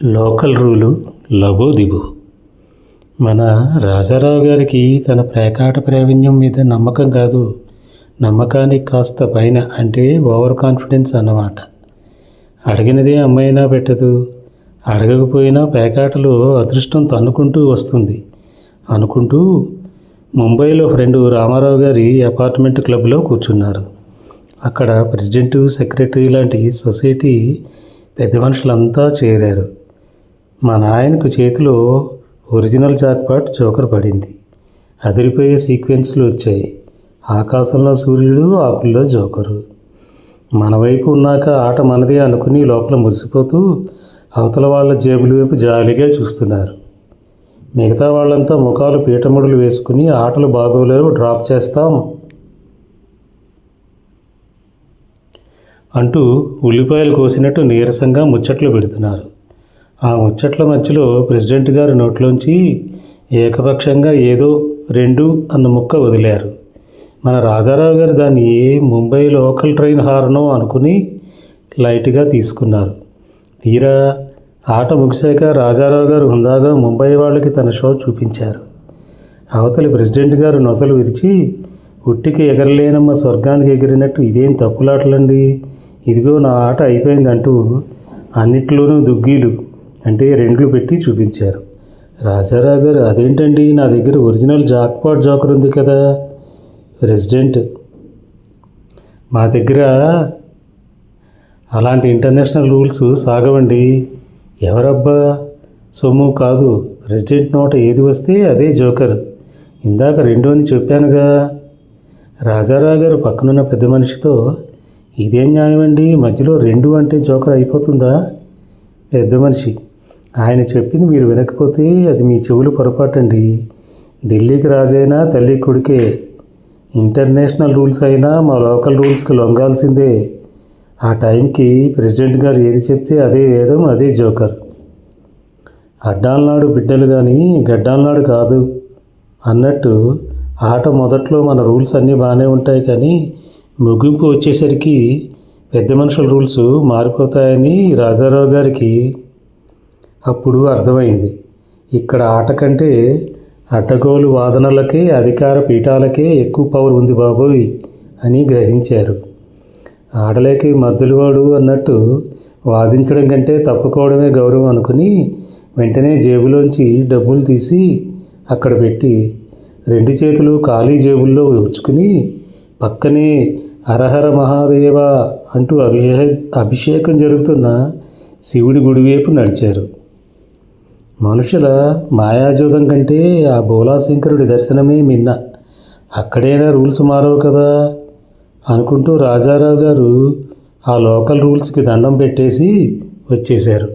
Local rule లబోదిబో. మన రాజారావు గారికి తన ప్రేకాట ప్రావీణ్యం మీద నమ్మకం కాదు, నమ్మకానికి కాస్త పైన, అంటే ఓవర్ కాన్ఫిడెన్స్ అన్నమాట. అడిగినదే అమ్మైనా పెట్టదు, అడగకపోయినా పేకాటలో అదృష్టం తన్నుకుంటూ వస్తుంది అనుకుంటూ ముంబైలో ఫ్రెండు రామారావు గారి అపార్ట్మెంట్ క్లబ్లో కూర్చున్నారు. అక్కడ ప్రెసిడెంటు, సెక్రటరీ లాంటి సొసైటీ పెద్ద మనుషులంతా చేరారు. మా నాయనకు చేతిలో ఒరిజినల్ జాక్పాట్ జోకర్ పడింది. అదిరిపోయే సీక్వెన్స్లు వచ్చాయి. ఆకాశంలో సూర్యుడు, ఆకుల్లో జోకరు. మన వైపు ఉన్నాక ఆట మనదే అనుకుని లోపల మురిసిపోతూ అవతల వాళ్ళ జేబుల వైపు జాలిగా చూస్తున్నారు. మిగతా వాళ్ళంతా ముఖాలు పీటముడులు వేసుకుని ఆటలు బాగోలేవు, డ్రాప్ చేస్తాం అంటూ ఉల్లిపాయలు కోసినట్టు నీరసంగా ముచ్చట్లు పెడుతున్నారు. ఆ ముచ్చట్ల మధ్యలో ప్రెసిడెంట్ గారి నోట్లోంచి ఏకపక్షంగా ఏదో 2 అన్న ముక్క వదిలారు. మన రాజారావు గారు దాన్ని ముంబై లోకల్ ట్రైన్ హార్నో అనుకుని లైట్గా తీసుకున్నారు. తీరా ఆట ముగిశాక రాజారావు గారు హుందాగా ముంబై వాళ్ళకి తన షో చూపించారు. అవతలి ప్రెసిడెంట్ గారు నొసలు విరిచి, ఉట్టికి ఎగరలేనమ్మ స్వర్గానికి ఎగిరినట్టు ఇదేం తప్పులాటలండి, ఇదిగో నా ఆట అయిపోయిందంటూ అన్నిట్లోనూ దుగ్గీలు, అంటే 2 పెట్టి చూపించారు. రాజారావు గారు, అదేంటండి, నా దగ్గర ఒరిజినల్ జాక్పాట్ జోకర్ ఉంది కదా. ప్రెసిడెంట్, మా దగ్గర అలాంటి ఇంటర్నేషనల్ రూల్స్ సాగవండి. ఎవరబ్బా సొమ్ము కాదు, ప్రెసిడెంట్ నోట ఏది వస్తే అదే జోకర్. ఇందాక 2 అని చెప్పానుగా. రాజారావు గారు పక్కనున్న పెద్ద మనిషితో, ఇదేం న్యాయమండి, మధ్యలో 2 అంటే జోకర్ అయిపోతుందా? పెద్ద మనిషి, ఆయన చెప్పింది మీరు వినకపోతే అది మీ చెవులు పొరపాటండి. ఢిల్లీకి రాజైనా తల్లి కొడుకే. ఇంటర్నేషనల్ రూల్స్ అయినా మా లోకల్ రూల్స్కి లొంగాల్సిందే. ఆ టైంకి ప్రెసిడెంట్ గారు ఏది చెప్తే అదే వేదం, అదే జోకర్. అడ్డాలనాడు బిడ్డలు కానీ గడ్డాలనాడు కాదు అన్నట్టు ఆట మొదట్లో మన రూల్స్ అన్నీ బాగానే ఉంటాయి, కానీ ముగింపు వచ్చేసరికి పెద్ద మనుషుల రూల్స్ మారిపోతాయని రాజారావు గారికి అప్పుడు అర్థమైంది. ఇక్కడ ఆట కంటే అడ్డగోలు వాదనలకే, అధికార పీఠాలకే ఎక్కువ పవర్ ఉంది బాబోయ్ అని గ్రహించారు. ఆడలేకే మద్దులవాడు అన్నట్టు వాదించడం కంటే తప్పుకోవడమే గౌరవం అనుకుని వెంటనే జేబులోంచి డబ్బులు తీసి అక్కడ పెట్టి 2 చేతులు ఖాళీ జేబుల్లో ఉంచుకుని పక్కనే హరహర మహాదేవ అంటూ అభిషేకం జరుగుతున్న శివుడి గుడివైపు నడిచారు. మనుషుల మాయాజోదం కంటే ఆ బోలాశంకరుడి దర్శనమే మిన్న. అక్కడైనా రూల్స్ మారవు కదా అనుకుంటూ రాజారావు గారు ఆ లోకల్ రూల్స్కి దండం పెట్టేసి వచ్చేశారు.